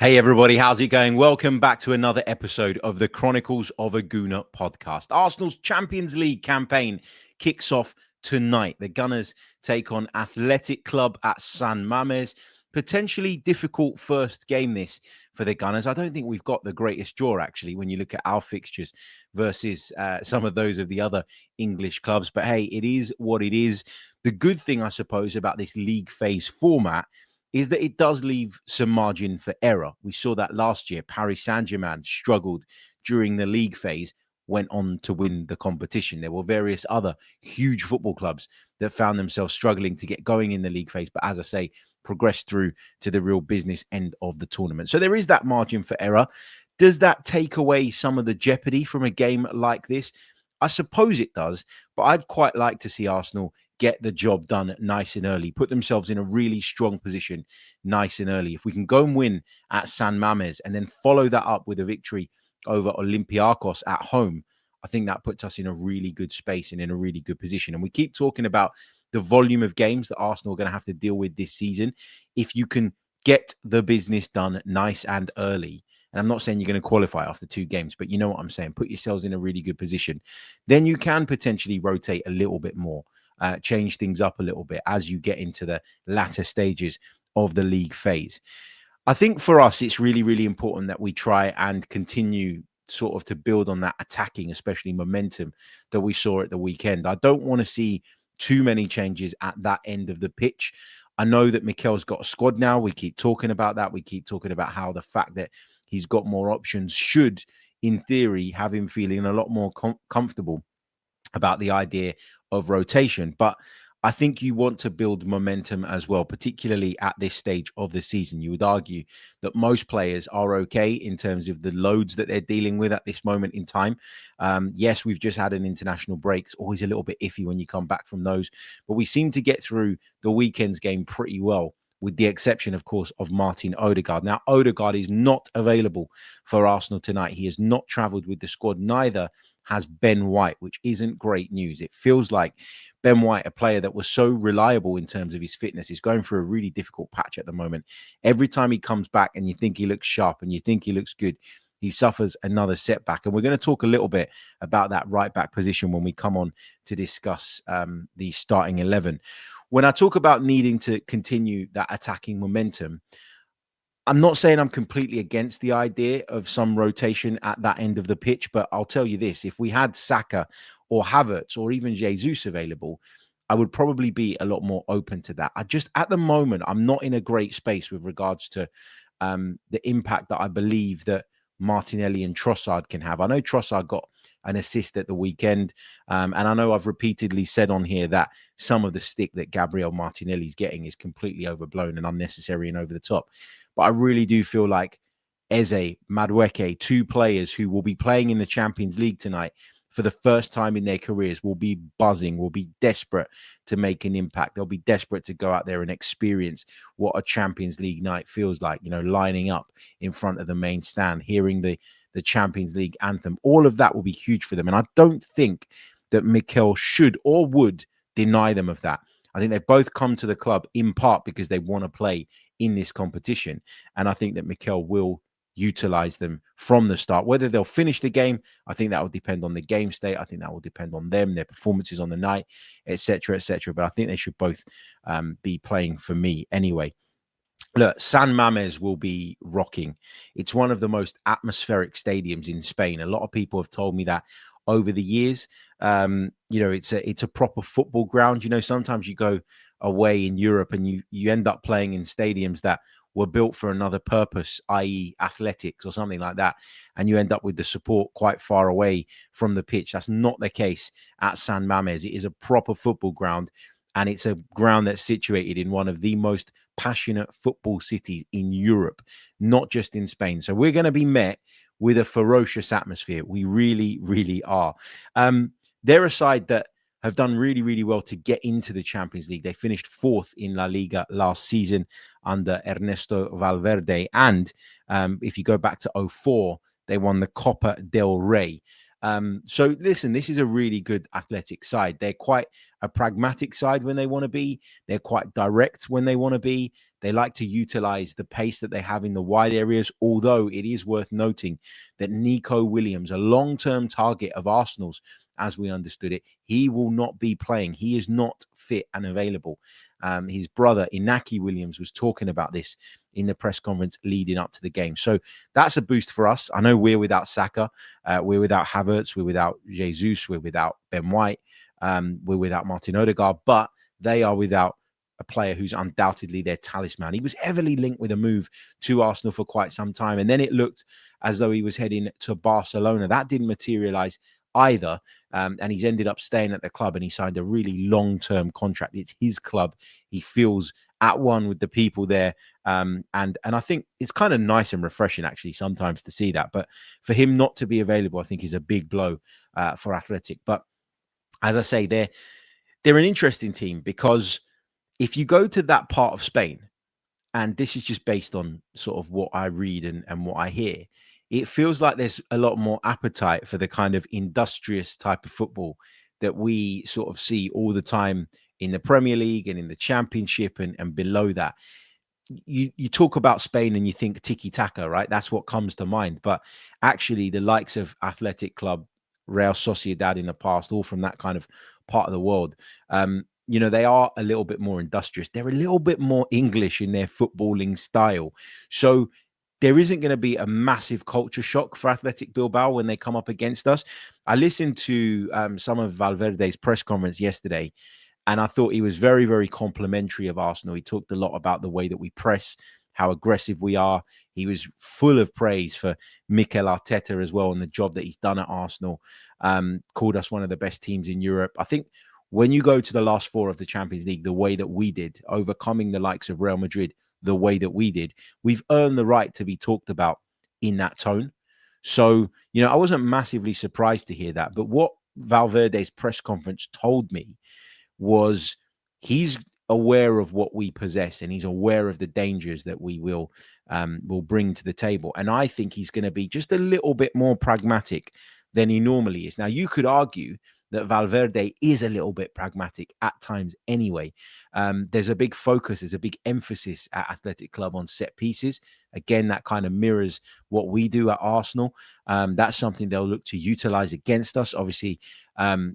Hey everybody, how's it going? Welcome back to another episode of the Chronicles of a Gooner podcast. Arsenal's Champions League campaign kicks off tonight. The Gunners take on Athletic Club at San Mames. Potentially difficult first game this for the Gunners. I don't think we've got the greatest draw, actually, when you look at our fixtures versus some of those of the other English clubs. But hey, it is what it is. The good thing, I suppose, about this league phase format is that it does leave some margin for error. We saw that last year. Paris Saint-Germain struggled during the league phase, went on to win the competition. There were various other huge football clubs that found themselves struggling to get going in the league phase, but as I say, progressed through to the real business end of the tournament. So there is that margin for error. Does that take away some of the jeopardy from a game like this? I suppose it does, but I'd quite like to see Arsenal get the job done nice and early, put themselves in a really strong position nice and early. If we can go and win at San Mames and then follow that up with a victory over Olympiacos at home, I think that puts us in a really good space and in a really good position. And we keep talking about the volume of games that Arsenal are going to have to deal with this season. If you can get the business done nice and early, and I'm not saying you're going to qualify after 2 games, but you know what I'm saying, put yourselves in a really good position, then you can potentially rotate a little bit more. Change things up a little bit as you get into the latter stages of the league phase. I think for us, it's really, really important that we try and continue sort of to build on that attacking, especially momentum that we saw at the weekend. I don't want to see too many changes at that end of the pitch. I know that Mikel's got a squad now. We keep talking about that. We keep talking about how the fact that he's got more options should, in theory, have him feeling a lot more comfortable about the idea of rotation. But I think you want to build momentum as well, particularly at this stage of the season. You would argue that most players are okay in terms of the loads that they're dealing with at this moment in time. Yes, we've just had an international break. It's always a little bit iffy when you come back from those, but we seem to get through the weekend's game pretty well, with the exception, of course, of Martin Odegaard. Now, Odegaard is not available for Arsenal tonight. He has not travelled with the squad. Neither has Ben White, which isn't great news. It feels like Ben White, a player that was so reliable in terms of his fitness, is going through a really difficult patch at the moment. Every time he comes back and you think he looks sharp and you think he looks good, he suffers another setback. And we're going to talk a little bit about that right back position when we come on to discuss the starting 11. When I talk about needing to continue that attacking momentum, I'm not saying I'm completely against the idea of some rotation at that end of the pitch, but I'll tell you this. If we had Saka or Havertz or even Jesus available, I would probably be a lot more open to that. At the moment, I'm not in a great space with regards to the impact that I believe that Martinelli and Trossard can have. I know Trossard got an assist at the weekend, and I know I've repeatedly said on here that some of the stick that Gabriel Martinelli is getting is completely overblown and unnecessary and over the top. But I really do feel like Eze, Madueke, 2 players who will be playing in the Champions League tonight for the first time in their careers, will be buzzing, will be desperate to make an impact. They'll be desperate to go out there and experience what a Champions League night feels like, lining up in front of the main stand, hearing the Champions League anthem. All of that will be huge for them. And I don't think that Mikel should or would deny them of that. I think they've both come to the club in part because they want to play in this competition. And I think that Mikel will utilize them from the start. Whether they'll finish the game, I think that will depend on the game state. I think that will depend on them, their performances on the night, etc., etc. But I think they should both be playing for me anyway. Look, San Mames will be rocking. It's one of the most atmospheric stadiums in Spain. A lot of people have told me that over the years. It's a proper football ground. Sometimes you go away in Europe and you end up playing in stadiums that were built for another purpose, i.e. athletics or something like that, and you end up with the support quite far away from the pitch. That's not the case at San Mames. It is a proper football ground, and it's a ground that's situated in one of the most passionate football cities in Europe, not just in Spain. So we're going to be met with a ferocious atmosphere. We really, really are. They're a side that have done really, really well to get into the Champions League. They finished 4th in La Liga last season under Ernesto Valverde. And if you go back to 2004, they won the Copa del Rey. So listen, this is a really good athletic side. They're quite a pragmatic side when they want to be. They're quite direct when they want to be. They like to utilize the pace that they have in the wide areas, although it is worth noting that Nico Williams, a long-term target of Arsenal's, as we understood it, he will not be playing. He is not fit and available. His brother, Inaki Williams, was talking about this in the press conference leading up to the game. So that's a boost for us. I know we're without Saka. We're without Havertz. We're without Jesus. We're without Ben White. We're without Martin Odegaard. But they are without a player who's undoubtedly their talisman. He was heavily linked with a move to Arsenal for quite some time. And then it looked as though he was heading to Barcelona. That didn't materialize either. And he's ended up staying at the club, and he signed a really long-term contract. It's his club. He feels at one with the people there. And I think it's kind of nice and refreshing, actually, sometimes to see that. But for him not to be available, I think is a big blow for Athletic. But as I say, they're an interesting team, because if you go to that part of Spain, and this is just based on sort of what I read and what I hear, it feels like there's a lot more appetite for the kind of industrious type of football that we sort of see all the time in the Premier League and in the Championship and below that. You talk about Spain and you think tiki-taka, right? That's what comes to mind. But actually, the likes of Athletic Club, Real Sociedad in the past, all from that kind of part of the world, they are a little bit more industrious. They're a little bit more English in their footballing style. So there isn't going to be a massive culture shock for Athletic Bilbao when they come up against us. I listened to some of Valverde's press conference yesterday, and I thought he was very, very complimentary of Arsenal. He talked a lot about the way that we press, how aggressive we are. He was full of praise for Mikel Arteta as well and the job that he's done at Arsenal. Called us one of the best teams in Europe. I think when you go to the last four of the Champions League the way that we did, overcoming the likes of Real Madrid the way that we did, we've earned the right to be talked about in that tone. So, I wasn't massively surprised to hear that. But what Valverde's press conference told me was he's aware of what we possess, and he's aware of the dangers that we will bring to the table. And I think he's going to be just a little bit more pragmatic than he normally is. Now, you could argue that Valverde is a little bit pragmatic at times anyway. There's a big focus, there's a big emphasis at Athletic Club on set pieces. Again, that kind of mirrors what we do at Arsenal. That's something they'll look to utilize against us. Obviously,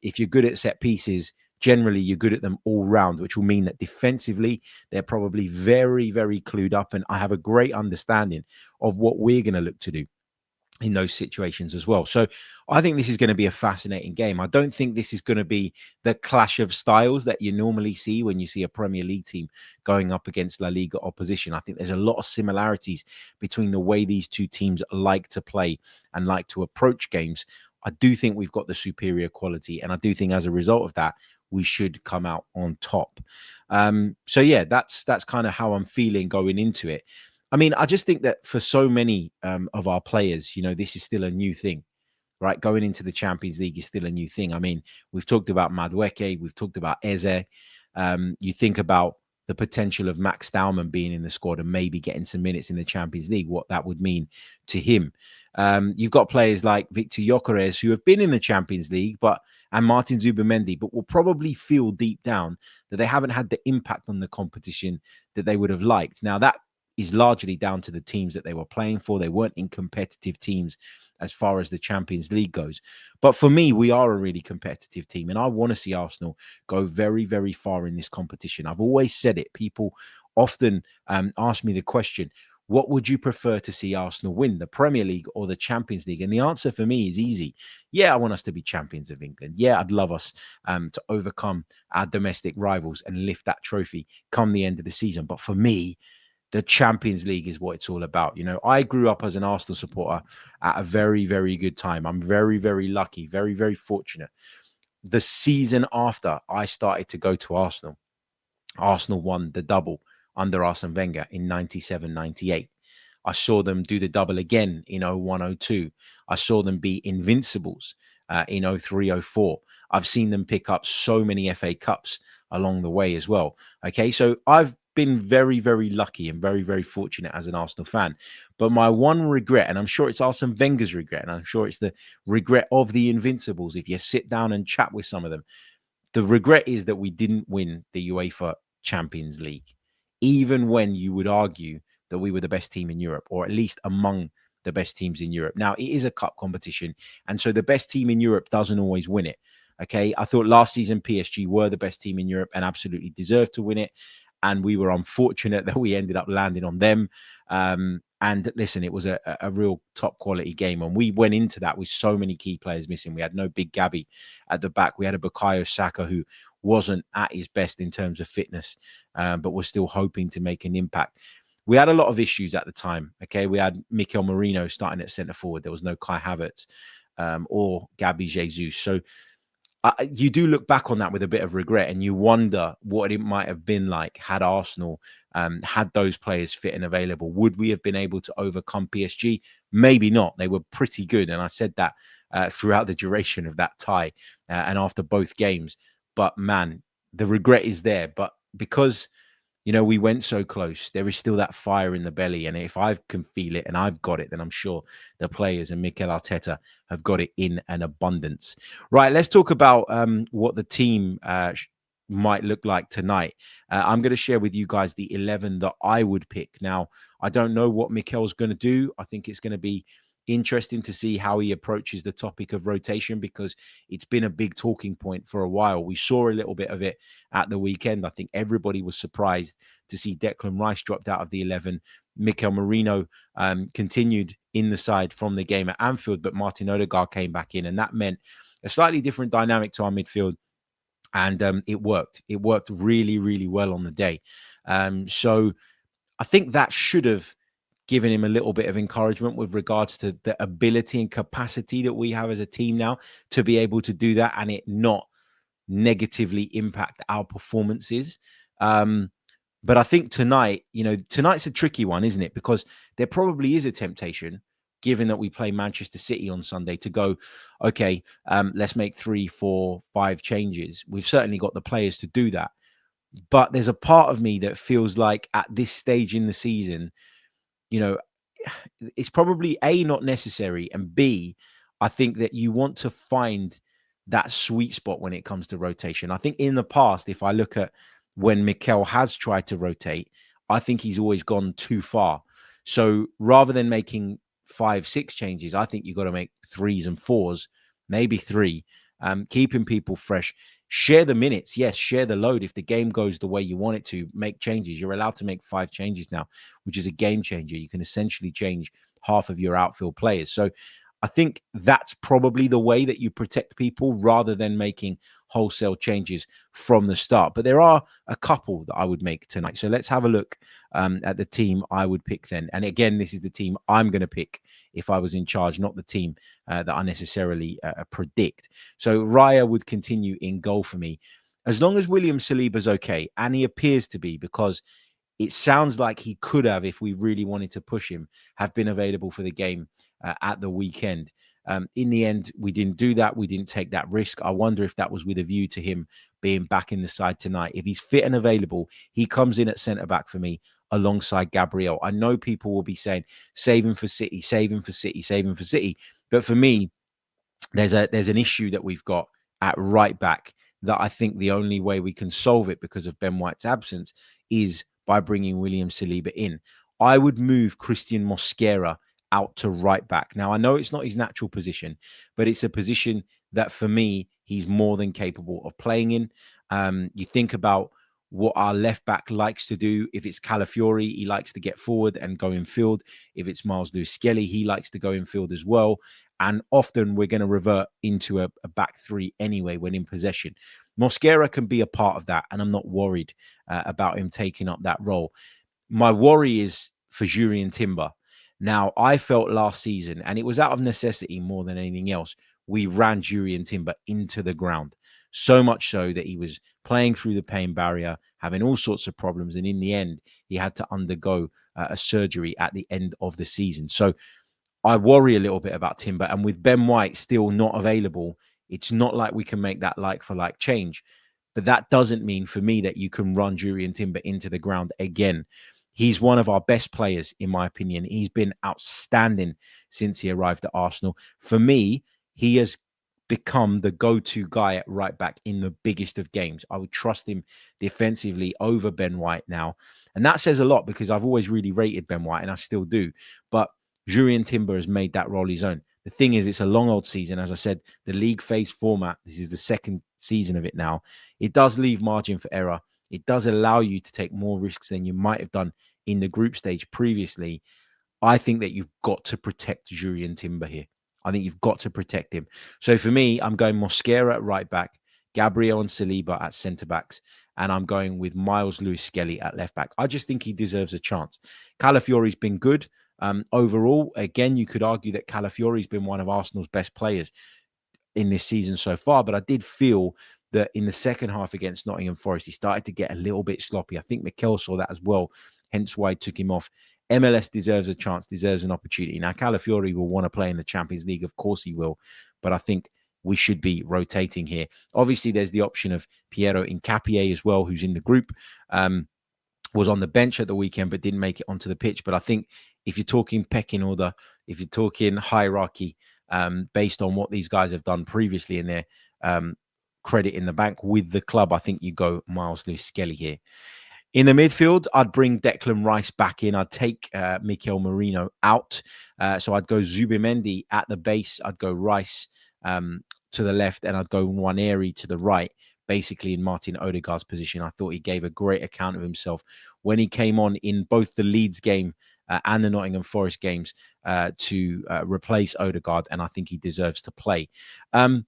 if you're good at set pieces, generally you're good at them all round, which will mean that defensively, they're probably very, very clued up. And I have a great understanding of what we're going to look to do in those situations as well. So I think this is going to be a fascinating game. I don't think this is going to be the clash of styles that you normally see when you see a Premier League team going up against La Liga opposition. I think there's a lot of similarities between the way these two teams like to play and like to approach games. I do think we've got the superior quality, and I do think as a result of that, we should come out on top. So yeah, that's kind of how I'm feeling going into it. I mean, I just think that for so many of our players, this is still a new thing, right? Going into the Champions League is still a new thing. I mean, we've talked about Madueke, we've talked about Eze. You think about the potential of Max Staumann being in the squad and maybe getting some minutes in the Champions League, what that would mean to him. You've got players like Victor Gyökeres who have been in the Champions League, and Martin Zubimendi, but will probably feel deep down that they haven't had the impact on the competition that they would have liked. Now, that is largely down to the teams that they were playing for. They weren't in competitive teams as far as the Champions League goes. But for me, we are a really competitive team, and I want to see Arsenal go very, very far in this competition. I've always said it. People often ask me the question, what would you prefer to see Arsenal win, the Premier League or the Champions League? And the answer for me is easy. Yeah, I want us to be champions of England. Yeah, I'd love us to overcome our domestic rivals and lift that trophy come the end of the season. But for me, the Champions League is what it's all about. I grew up as an Arsenal supporter at a very, very good time. I'm very, very lucky, very, very fortunate. The season after I started to go to Arsenal, Arsenal won the double under Arsene Wenger in 97-98. I saw them do the double again in 01-02. I saw them be invincibles in 03-04. I've seen them pick up so many FA Cups along the way as well. Okay, so I've been very, very lucky and very, very fortunate as an Arsenal fan. But my one regret, and I'm sure it's Arsene Wenger's regret, and I'm sure it's the regret of the Invincibles, if you sit down and chat with some of them, The regret is that we didn't win the UEFA Champions League, even when you would argue that we were the best team in Europe, or at least among the best teams in Europe. Now, it is a cup competition, and so the best team in Europe doesn't always win it. Okay, I thought last season PSG were the best team in Europe and absolutely deserved to win it. And we were unfortunate that we ended up landing on them. And listen, it was a real top quality game. And we went into that with so many key players missing. We had no big Gabby at the back. We had a Bukayo Saka who wasn't at his best in terms of fitness, but was still hoping to make an impact. We had a lot of issues at the time. Okay, we had Mikel Merino starting at centre forward. There was no Kai Havertz or Gabby Jesus. So you do look back on that with a bit of regret, and you wonder what it might have been like had Arsenal had those players fit and available. Would we have been able to overcome PSG? Maybe not. They were pretty good, and I said that throughout the duration of that tie and after both games. But man, the regret is there. But because we went so close, there is still that fire in the belly. And if I can feel it and I've got it, then I'm sure the players and Mikel Arteta have got it in an abundance. Right, let's talk about what the team might look like tonight. I'm going to share with you guys the 11 that I would pick. Now, I don't know what Mikel's going to do. I think it's going to be interesting to see how he approaches the topic of rotation, because it's been a big talking point for a while. We saw a little bit of it at the weekend. I think everybody was surprised to see Declan Rice dropped out of the 11. Mikel Merino continued in the side from the game at Anfield, but Martin Odegaard came back in, and that meant a slightly different dynamic to our midfield. And it worked. It worked really, really well on the day. So I think that should have given him a little bit of encouragement with regards to the ability and capacity that we have as a team now to be able to do that and it not negatively impact our performances. But I think tonight's a tricky one, isn't it? Because there probably is a temptation, given that we play Manchester City on Sunday, to go, okay, let's make 3, 4, 5 changes. We've certainly got the players to do that. But there's a part of me that feels like at this stage in the season, it's probably A, not necessary, and B, I think that you want to find that sweet spot when it comes to rotation. I think in the past, if I look at when Mikel has tried to rotate, I think he's always gone too far. So rather than making 5, 6 changes, I think you've got to make 3s and 4s, maybe 3, keeping people fresh. Share the minutes. Yes, share the load. If the game goes the way you want it to, make changes. You're allowed to make 5 changes now, which is a game changer. You can essentially change half of your outfield players. So I think that's probably the way that you protect people rather than making wholesale changes from the start. But there are a couple that I would make tonight. So let's have a look at the team I would pick then. And again, this is the team I'm going to pick if I was in charge, not the team that I necessarily predict. So Raya would continue in goal for me. As long as William Saliba's okay, and he appears to be, because it sounds like he could have, if we really wanted to push him, have been available for the game at the weekend. In the end, we didn't do that. We didn't take that risk. I wonder if that was with a view to him being back in the side tonight. If he's fit and available, he comes in at centre-back for me alongside Gabriel. I know people will be saying, save him for City, save him for City, save him for City. But for me, there's an issue that we've got at right back that I think the only way we can solve it because of Ben White's absence is by bringing William Saliba in. I would move Christian Mosquera out to right back. Now, I know it's not his natural position, but it's a position that for me, he's more than capable of playing in. You think about what our left back likes to do. If it's Calafiori, he likes to get forward and go in field. If it's Miles Lewis-Skelly, he likes to go in field as well. And often we're going to revert into a back 3 anyway when in possession. Mosquera can be a part of that, and I'm not worried about him taking up that role. My worry is for Jurrien Timber. Now, I felt last season, and it was out of necessity more than anything else, we ran Jurrien Timber into the ground. So much so that he was playing through the pain barrier, having all sorts of problems. And in the end, he had to undergo a surgery at the end of the season. So I worry a little bit about Timber. And with Ben White still not available, it's not like we can make that like-for-like change. But that doesn't mean for me that you can run Jurrien Timber into the ground again. He's one of our best players, in my opinion. He's been outstanding since he arrived at Arsenal. For me, he has become the go-to guy at right back in the biggest of games. I would trust him defensively over Ben White now. And that says a lot because I've always really rated Ben White and I still do. But Jurrien Timber has made that role his own. The thing is, it's a long old season. As I said, the league phase format, this is the second season of it now. It does leave margin for error. It does allow you to take more risks than you might have done in the group stage previously. I think that you've got to protect Jurrien Timber here. I think you've got to protect him. So for me, I'm going Mosquera at right back, Gabriel and Saliba at centre backs, and I'm going with Miles Lewis-Skelly at left back. I just think he deserves a chance. Calafiori's been good. Overall, again, you could argue that Calafiori's been one of Arsenal's best players in this season so far, but I did feel that in the second half against Nottingham Forest, he started to get a little bit sloppy. I think Mikel saw that as well, hence why he took him off. MLS deserves a chance, deserves an opportunity. Now, Calafiori will want to play in the Champions League. Of course he will. But I think we should be rotating here. Obviously, there's the option of Piero Hincapié as well, who's in the group. Was on the bench at the weekend, but didn't make it onto the pitch. But I think if you're talking pecking order, if you're talking hierarchy, based on what these guys have done previously in their credit in the bank with the club, I think you go Miles Lewis-Skelly here. In the midfield, I'd bring Declan Rice back in. I'd take Mikel Merino out. So I'd go Zubimendi at the base. I'd go Rice to the left, and I'd go Nwaneri to the right, basically in Martin Odegaard's position. I thought he gave a great account of himself when he came on in both the Leeds game and the Nottingham Forest games to replace Odegaard, and I think he deserves to play. On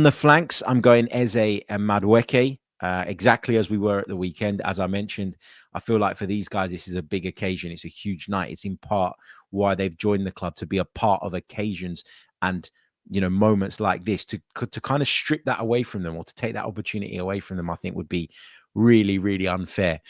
the flanks, I'm going Eze and Madueke. Exactly as we were at the weekend. As I mentioned, I feel like for these guys, this is a big occasion. It's a huge night. It's in part why they've joined the club, to be a part of occasions and, you know, moments like this. To kind of strip that away from them, or to take that opportunity away from them, I think would be really, really unfair.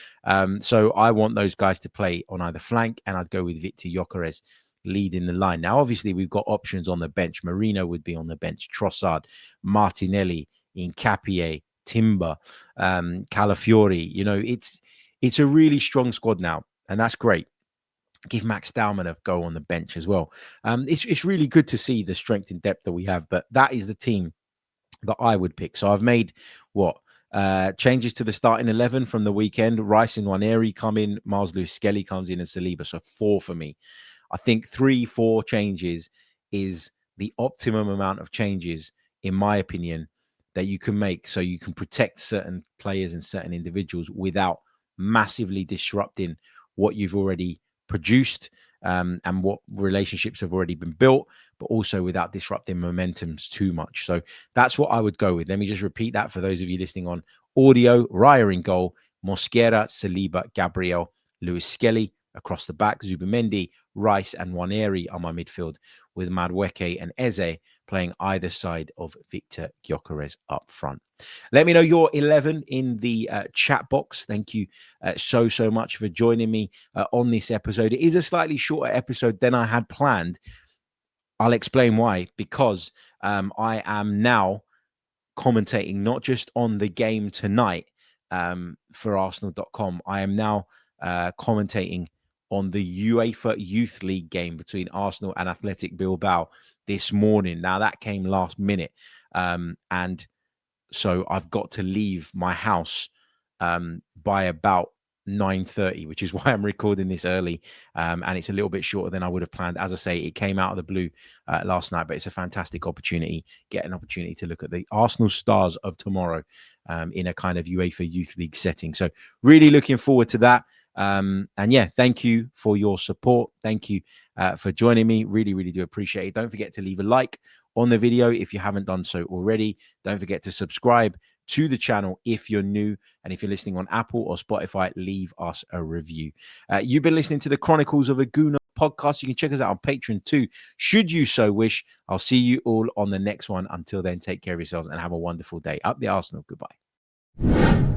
So I want those guys to play on either flank, and I'd go with Victor Gyökeres leading the line. Now, obviously, we've got options on the bench. Merino would be on the bench, Trossard, Martinelli, Hincapié, Timber, Calafiori. You know, it's a really strong squad now, and that's great. Give Max Dowman a go on the bench as well. It's really good to see the strength and depth that we have, but that is the team that I would pick. So I've made changes to the starting 11 from the weekend. Rice and Nwaneri come in, Miles Lewis-Skelly comes in, and Saliba. So 4 for me. I think 3-4 changes is the optimum amount of changes, in my opinion, that you can make, so you can protect certain players and certain individuals without massively disrupting what you've already produced and what relationships have already been built, but also without disrupting momentums too much. So that's what I would go with. Let me just repeat that for those of you listening on audio. Raya in goal, Mosquera, Saliba, Gabriel, Lewis-Skelly across the back, Zubimendi, Rice and Nwaneri on my midfield, with Madueke and Eze playing either side of Victor Gyökeres up front. Let me know your 11 in the chat box. Thank you so much for joining me on this episode. It is a slightly shorter episode than I had planned. I'll explain why. Because I am now commentating not just on the game tonight for Arsenal.com. I am now commentating on the UEFA Youth League game between Arsenal and Athletic Bilbao this morning. Now, that came last minute. And so I've got to leave my house by about 9:30, which is why I'm recording this early. And it's a little bit shorter than I would have planned. As I say, it came out of the blue last night, but it's a fantastic opportunity. Get an opportunity to look at the Arsenal stars of tomorrow in a kind of UEFA Youth League setting. So really looking forward to that. And yeah, thank you for your support. Thank you for joining me. Really, really do appreciate it. Don't forget to leave a like on the video if you haven't done so already. Don't forget to subscribe to the channel if you're new. And if you're listening on Apple or Spotify, leave us a review. You've been listening to the Chronicles of a Gooner podcast. You can check us out on Patreon too, should you so wish. I'll see you all on the next one. Until then, take care of yourselves and have a wonderful day. Up the Arsenal. Goodbye.